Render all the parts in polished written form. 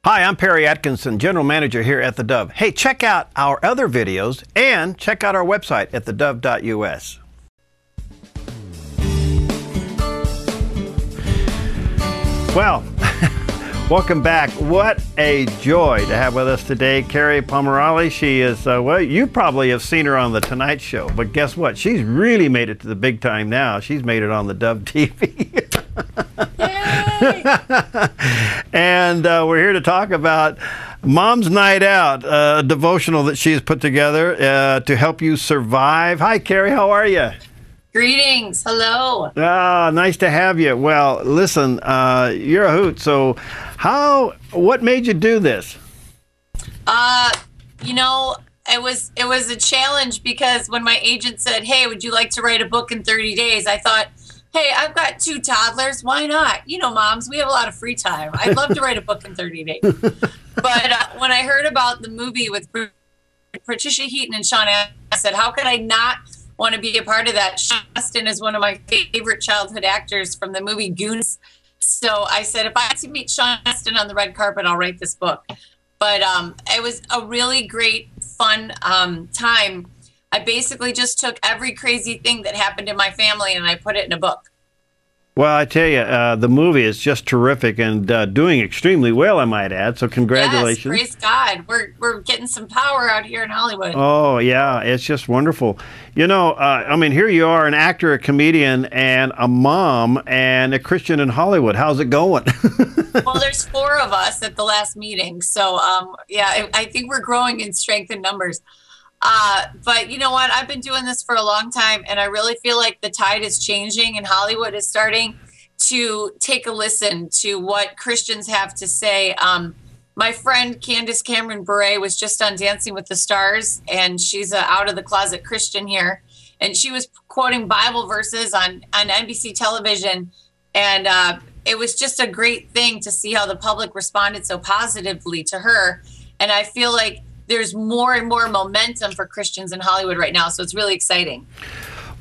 Hi, I'm Perry Atkinson, General Manager here at theDove. Hey, check out our other videos and check out our website at theDove.us. Well, welcome back. What a joy to have with us today Kerri Pomarolli. She is, well, you probably have seen her on The Tonight Show, but guess what? She's really made it to the big time now. She's made it on the Dove TV. And we're here to talk about Mom's Night Out, a devotional that she's put together to help you survive. Hi, Kerri. How are you? Greetings. Hello. Nice to have you. Well, listen, you're a hoot. So what made you do this? You know, it was a challenge because when my agent said, "Hey, would you like to write a book in 30 days?" I thought, hey, I've got 2 toddlers. Why not? You know, moms, we have a lot of free time. I'd love to write a book in 30 days. But when I heard about the movie with Patricia Heaton and Sean Astin, I said, how could I not want to be a part of that? Sean Astin is one of my favorite childhood actors from the movie Goonies. So I said, if I had to meet Sean Astin on the red carpet, I'll write this book. But it was a really great, fun time. I basically just took every crazy thing that happened in my family and I put it in a book. Well, I tell you, the movie is just terrific and doing extremely well, I might add. So congratulations. Yes, praise God. We're getting some power out here in Hollywood. Oh, yeah. It's just wonderful. You know, I mean, here you are, an actor, a comedian, and a mom, and a Christian in Hollywood. How's it going? Well, there's 4 of us at the last meeting. So, yeah, I think we're growing in strength and numbers. But you know what? I've been doing this for a long time, and I really feel like the tide is changing, and Hollywood is starting to take a listen to what Christians have to say. My friend Candace Cameron Bure was just on Dancing with the Stars, and she's a out-of-the-closet Christian here, and she was quoting Bible verses on NBC television, and it was just a great thing to see how the public responded so positively to her, and I feel like there's more and more momentum for Christians in Hollywood right now, so it's really exciting.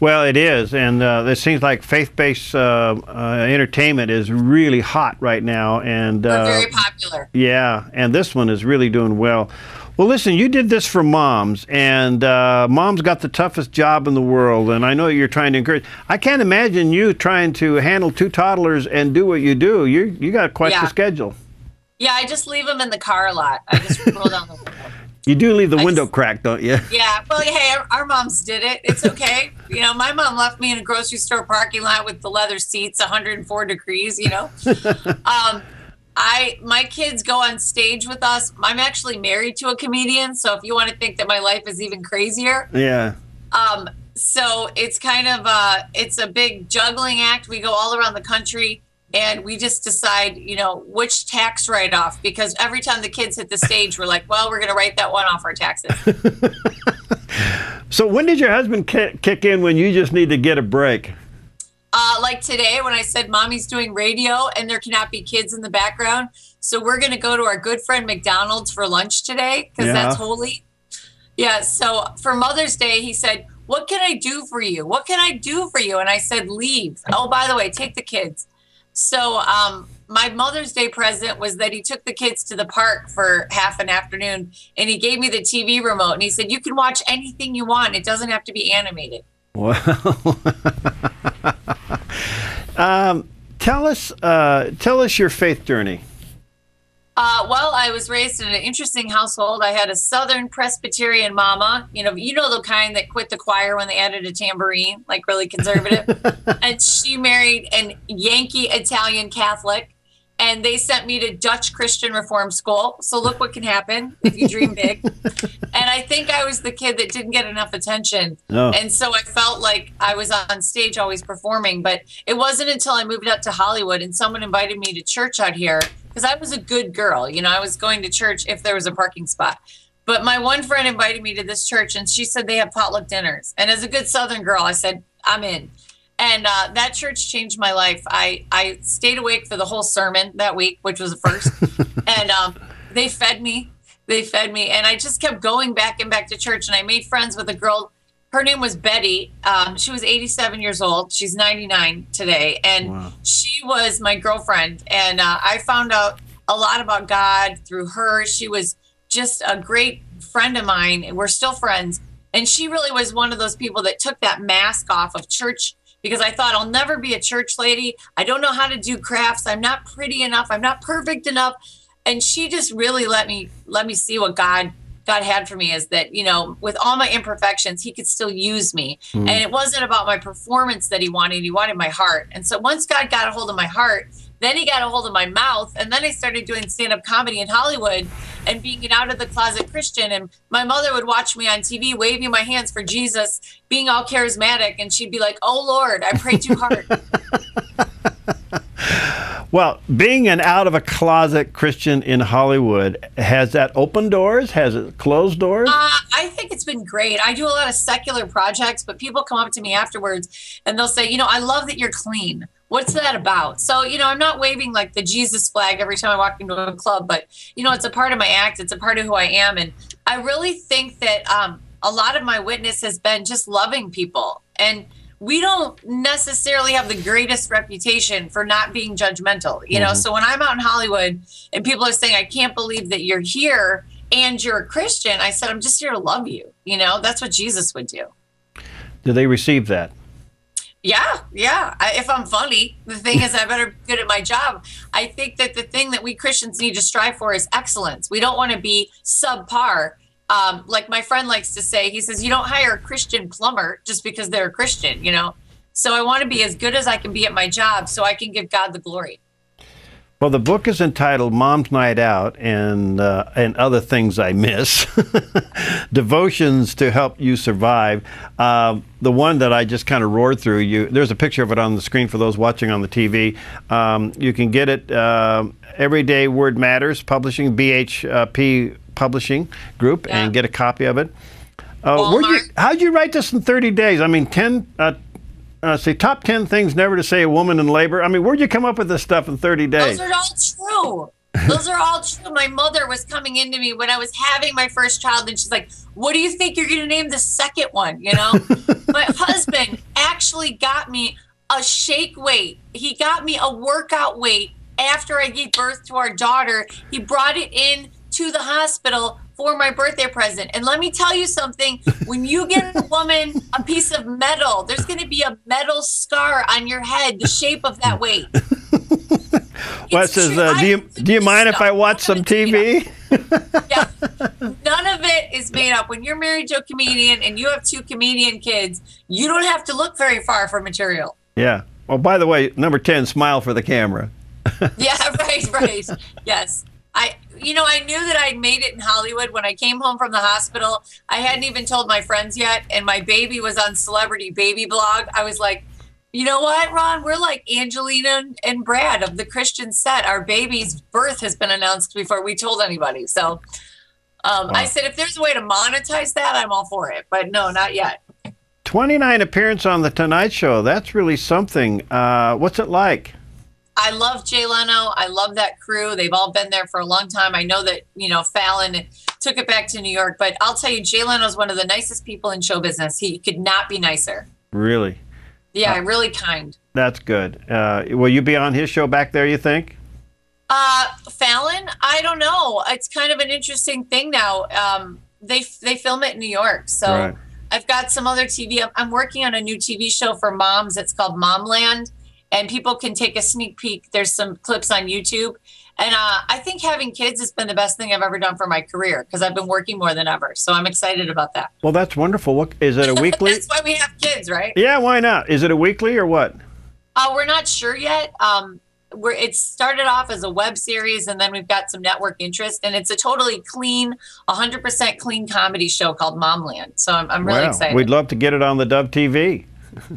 Well, it is, and it seems like faith-based entertainment is really hot right now, and we're very popular. Yeah, and this one is really doing well. Well, listen, you did this for moms, and mom's got the toughest job in the world, and I know you're trying to encourage. I can't imagine you trying to handle 2 toddlers and do what you do. You got quite the schedule. Yeah, I just leave them in the car a lot. I just roll down the window. You do leave the window cracked, don't you? Yeah. Well, hey, our moms did it. It's okay. You know, my mom left me in a grocery store parking lot with the leather seats, 104 degrees, you know. My kids go on stage with us. I'm actually married to a comedian, so if you want to think that my life is even crazier. Yeah. So it's kind of it's a big juggling act. We go all around the country. And we just decide, you know, which tax write-off, because every time the kids hit the stage, we're like, well, we're going to write that one off our taxes. So when did your husband kick in when you just need to get a break? Like today when I said Mommy's doing radio and there cannot be kids in the background. So we're going to go to our good friend McDonald's for lunch today because that's holy. Yeah, so for Mother's Day, he said, what can I do for you? What can I do for you? And I said, leave. Oh, by the way, take the kids. So my Mother's Day present was that he took the kids to the park for half an afternoon, and he gave me the TV remote, and he said, you can watch anything you want. It doesn't have to be animated. Well, tell us your faith journey. Well, I was raised in an interesting household. I had a Southern Presbyterian mama, you know the kind that quit the choir when they added a tambourine, like really conservative. And she married an Yankee Italian Catholic, and they sent me to Dutch Christian Reform School. So look what can happen if you dream big. And I think I was the kid that didn't get enough attention. Oh. And so I felt like I was on stage always performing. But it wasn't until I moved out to Hollywood and someone invited me to church out here, because I was a good girl. You know, I was going to church if there was a parking spot. But my one friend invited me to this church, and she said they have potluck dinners. And as a good Southern girl, I said, I'm in. And that church changed my life. I stayed awake for the whole sermon that week, which was a first. And they fed me. And I just kept going back and back to church. And I made friends with a girl. Her name was Betty. She was 87 years old. She's 99 today. And wow. She was my girlfriend. And I found out a lot about God through her. She was just a great friend of mine, and we're still friends. And she really was one of those people that took that mask off of church, because I thought, I'll never be a church lady. I don't know how to do crafts. I'm not pretty enough. I'm not perfect enough. And she just really let me see what God had for me, is that, you know, with all my imperfections, he could still use me. And it wasn't about my performance that he wanted my heart. And so once God got a hold of my heart, then he got a hold of my mouth. And then I started doing stand-up comedy in Hollywood and being an out-of-the-closet Christian. And my mother would watch me on TV, waving my hands for Jesus, being all charismatic. And she'd be like, oh, Lord, I prayed too hard. Well, being an out-of-a-closet Christian in Hollywood, has that opened doors? Has it closed doors? I think it's been great. I do a lot of secular projects, but people come up to me afterwards and they'll say, you know, I love that you're clean. What's that about? So, you know, I'm not waving like the Jesus flag every time I walk into a club, but, you know, it's a part of my act. It's a part of who I am. And I really think that a lot of my witness has been just loving people. And we don't necessarily have the greatest reputation for not being judgmental, you know? So when I'm out in Hollywood and people are saying, I can't believe that you're here and you're a Christian, I said, I'm just here to love you. You know, that's what Jesus would do. Do they receive that? Yeah. If I'm funny, the thing is, I better be good at my job. I think that the thing that we Christians need to strive for is excellence. We don't want to be subpar. Like my friend likes to say, he says, you don't hire a Christian plumber just because they're a Christian, you know? So I want to be as good as I can be at my job so I can give God the glory. Well, the book is entitled Mom's Night Out and Other Things I Miss, Devotions to Help You Survive. The one that I just kind of roared through, there's a picture of it on the screen for those watching on the TV. You can get it, Everyday Word Matters, Publishing, BHP Publishing Group, and get a copy of it. How'd you write this in 30 days? I mean, top 10 things never to say a woman in labor. I mean, where'd you come up with this stuff in 30 days? Those are all true. Those are all true. My mother was coming into me when I was having my first child, and she's like, what do you think you're going to name the second one? You know, my husband actually got me a shake weight. He got me a workout weight after I gave birth to our daughter. He brought it in to the hospital for my birthday present. And let me tell you something, when you get a woman a piece of metal, there's going to be a metal scar on your head, the shape of that weight. Well, it says, do you mind if I watch some TV? Yeah, none of it is made up. When you're married to a comedian and you have 2 comedian kids, you don't have to look very far for material. Yeah. Well, by the way, number 10, smile for the camera. Yeah, right. Yes. I knew that I'd made it in Hollywood. When I came home from the hospital, I hadn't even told my friends yet, and my baby was on Celebrity Baby Blog. I was like, you know what, Ron? We're like Angelina and Brad of the Christian set. Our baby's birth has been announced before we told anybody. So I said, if there's a way to monetize that, I'm all for it. But no, not yet. 29 appearances on The Tonight Show. That's really something. What's it like? I love Jay Leno. I love that crew. They've all been there for a long time. I know that, Fallon took it back to New York, but I'll tell you, Jay Leno's one of the nicest people in show business. He could not be nicer. Really? Yeah, really kind. That's good. Will you be on his show back there, you think? Fallon? I don't know. It's kind of an interesting thing now. They film it in New York, so right. I've got some other TV. I'm working on a new TV show for moms. It's called Momland. And people can take a sneak peek. There's some clips on YouTube. And I think having kids has been the best thing I've ever done for my career because I've been working more than ever. So I'm excited about that. Well, that's wonderful. What, is it a weekly? That's why we have kids, right? Yeah, why not? Is it a weekly or what? We're not sure yet. It started off as a web series, and then we've got some network interest. And it's a totally clean, 100% clean comedy show called Momland. So I'm really excited. We'd love to get it on the Dove TV.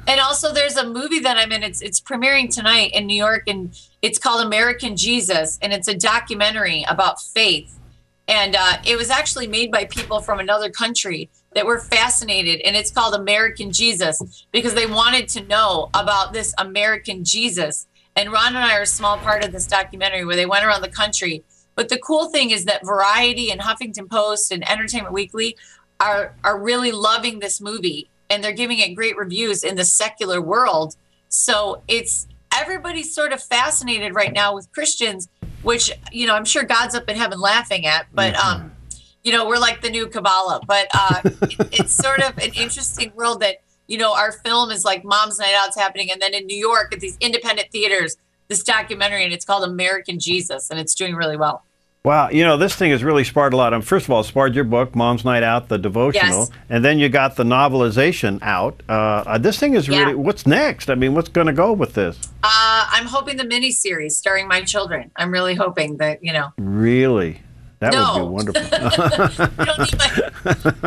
And also there's a movie that I'm in. It's premiering tonight in New York, and it's called American Jesus, and it's a documentary about faith. And it was actually made by people from another country that were fascinated, and it's called American Jesus because they wanted to know about this American Jesus. And Ron and I are a small part of this documentary where they went around the country. But the cool thing is that Variety and Huffington Post and Entertainment Weekly are really loving this movie. And they're giving it great reviews in the secular world. So everybody's sort of fascinated right now with Christians which, you know, I'm sure God's up in heaven laughing at, but, you know, we're like the new Kabbalah, but it's sort of an interesting world that, you know, our film is like Mom's Night Out's happening. And then in New York at these independent theaters, this documentary, and it's called American Jesus, and it's doing really well. Wow, you know, this thing has really sparred a lot. First of all, it sparred your book, Mom's Night Out, the devotional, Yes. and then you got the novelization out. This thing is really, what's next? I mean, what's going to go with this? I'm hoping the miniseries starring my children. I'm really hoping that, you know. Really? That would be wonderful.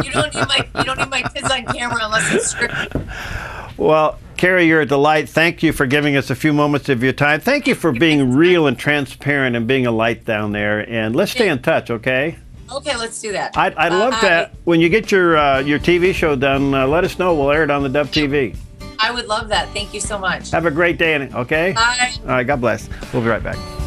You don't need my kids on camera unless it's scripted. Well, Kerri, you're a delight. Thank you for giving us a few moments of your time. Thank you for being real and transparent and being a light down there. And let's stay in touch, okay? Okay, let's do that. I'd love that. When you get your TV show done, let us know. We'll air it on the Dove TV. I would love that. Thank you so much. Have a great day, okay? Bye. All right, God bless. We'll be right back.